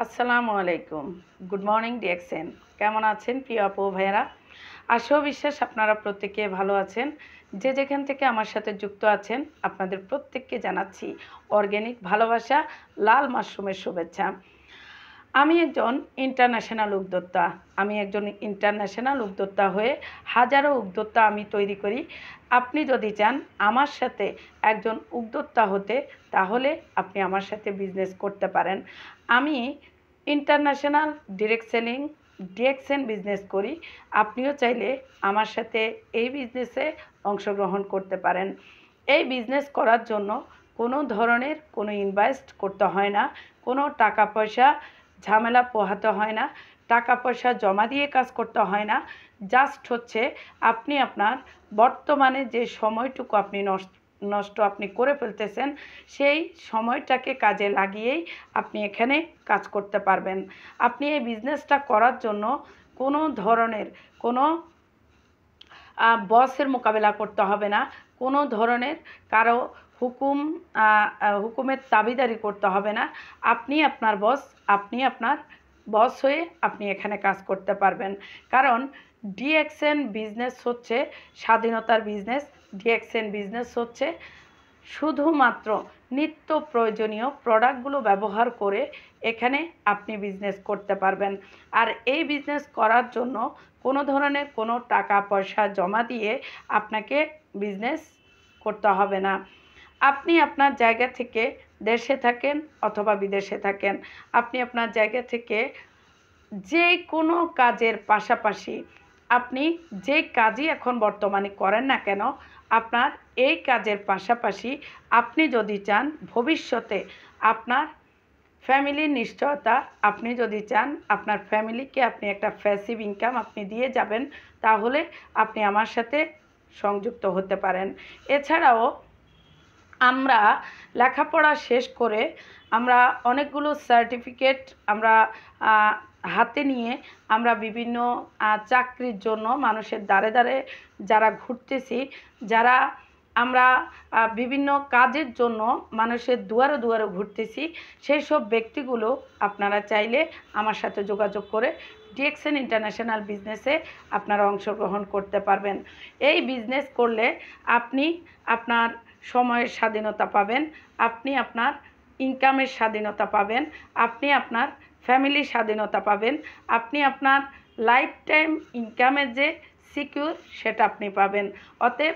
আসসালামু আলাইকুম। Good morning DXN. কেমন আছেন প্রিয় আপু ভাইয়েরা? আশাও বিশ্বাস আপনারা প্রত্যেকে ভালো আছেন। যে যেখান থেকে আমার সাথে যুক্ত আছেন আপনাদের প্রত্যেককে জানাচ্ছি অর্গ্যানিক ভালোবাসা, লাল মাশরুমের শুভেচ্ছা। আমি একজন ইন্টারন্যাশনাল উদ্যোক্তা হয়ে হাজারো উদ্যোক্তা আমি তৈরি করি। আপনি যদি চান আমার সাথে একজন উদ্যোক্তা হতে, তাহলে আপনি আমার সাথে বিজনেস করতে পারেন। আমি ইন্টারন্যাশনাল ডিরেক্ট সেলিং বিজনেস করি। আপনিও চাইলে আমার সাথে এই বিজনেসে অংশগ্রহণ করতে পারেন। এই বিজনেস করার জন্য কোনো ধরনের কোনো ইনভেস্ট করতে হয় না, কোনো টাকা পয়সা ঝামেলা পোহাতে হয় না, টাকা পয়সা জমা দিয়ে কাজ করতে হয় না। জাস্ট হচ্ছে আপনি আপনার বর্তমানে যে সময়টুকু আপনি নষ্ট আপনি করে ফেলতেছেন, সেই সময়টাকে কাজে লাগিয়েই আপনি এখানে কাজ করতে পারবেন। আপনি এই বিজনেসটা করার জন্য কোনো ধরনের কোনো বসের মোকাবেলা করতে হবে না, কোনো ধরনের কারো হুকুমের দাবিদারি করতে হবে না। আপনি আপনার বস হয়ে আপনি এখানে কাজ করতে পারবেন। কারণ ডিএক্সএন বিজনেস হচ্ছে স্বাধীনতার বিজনেস। ডিএক্সএন বিজনেস হচ্ছে শুধুমাত্র নিত্য প্রয়োজনীয় প্রোডাক্টগুলো ব্যবহার করে এখানে আপনি বিজনেস করতে পারবেন। আর এই বিজনেস করার জন্য কোনো ধরনের কোনো টাকা পয়সা জমা দিয়ে আপনাকে বিজনেস করতে হবে না। আপনি আপনার জায়গা থেকে দেশে থাকেন অথবা বিদেশে থাকেন, আপনি আপনার জায়গা থেকে যে কোনো কাজের পাশাপাশি আপনি যে কাজই এখন বর্তমানে করেন না কেন, আপনার এই কাজের পাশাপাশি আপনি যদি চান ভবিষ্যতে আপনার ফ্যামিলির নিশ্চয়তা, আপনি যদি চান আপনার ফ্যামিলিকে আপনি একটা প্যাসিভ ইনকাম আপনি দিয়ে যাবেন, তাহলে আপনি আমার সাথে সংযুক্ত হতে পারেন। এছাড়াও আমরা লেখাপড়া শেষ করে আমরা অনেকগুলো সার্টিফিকেট আমরা হাতে নিয়ে আমরা বিভিন্ন চাকরির জন্য মানুষের দ্বারে দ্বারে যারা ঘুরতেছি, যারা আমরা বিভিন্ন কাজের জন্য মানুষের দুয়ারে দুয়ারে ঘুরতেছি, সেই সব ব্যক্তিগুলো আপনারা চাইলে আমার সাথে যোগাযোগ করে ডিএক্সএন ইন্টারন্যাশনাল বিজনেসে আপনারা অংশগ্রহণ করতে পারবেন। এই বিজনেস করলে আপনি আপনার সময়ের স্বাধীনতা পাবেন, আপনি আপনার ইনকামের স্বাধীনতা পাবেন, আপনি আপনার ফ্যামিলির স্বাধীনতা পাবেন, আপনি আপনার লাইফ টাইম ইনকামের যে সিকিউর সেটা আপনি পাবেন। অতএব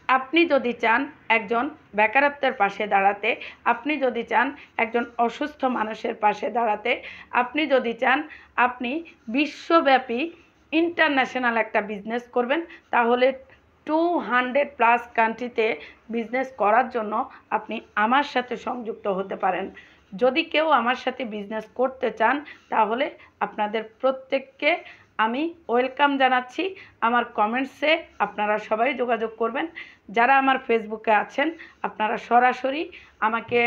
আপনি যদি চান একজন বেকারত্বের পাশে দাঁড়াতে, আপনি যদি চান একজন অসুস্থ মানুষের পাশে দাঁড়াতে, আপনি যদি চান আপনি বিশ্বব্যাপী ইন্টারন্যাশনাল একটা বিজনেস করবেন, তাহলে 200+ কান্ট্রিতে বিজনেস করার জন্য আপনি আমার সাথে সংযুক্ত হতে পারেন। যদি কেউ আমার সাথে বিজনেস করতে চান, তাহলে আপনাদের প্রত্যেককে আমি ওয়েলকাম জানাচ্ছি। আমার কমেন্টসে আপনারা সবাই যোগাযোগ করবেন। যারা আমার ফেসবুকে আছেন আপনারা সরাসরি আমাকে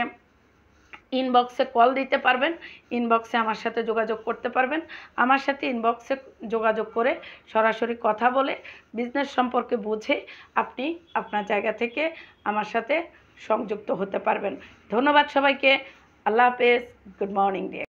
ইনবক্সে কল দিতে পারবেন, ইনবক্সে আমার সাথে যোগাযোগ করতে পারবেন। আমার সাথে ইনবক্সে যোগাযোগ করে সরাসরি কথা বলে বিজনেস সম্পর্কে বুঝে আপনি আপনার জায়গা থেকে আমার সাথে সংযুক্ত হতে পারবেন। ধন্যবাদ সবাইকে। আল্লাহ হাফেজ। Good morning deer.